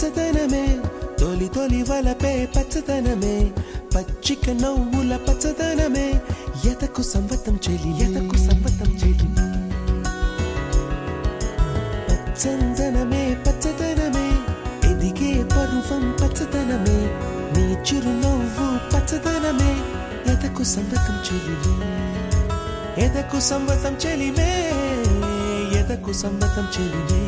పచ్చదనమే తొలి తొలి వలపే పచ్చదనమే పచ్చిక నవ్వుల పచ్చదనమే ఎదకు సంవతం చెలి ఎదకు సంవతం చెలి పచ్చందనమే పచ్చదనమే ఎదిగే పరువం పచ్చదనమే నీ చిరునవ్వు పచ్చదనమే ఎదకు సంవతం చెలిమే ఎదకు సంవతం చెలిమే ఎదకు సంవతం చెలిమే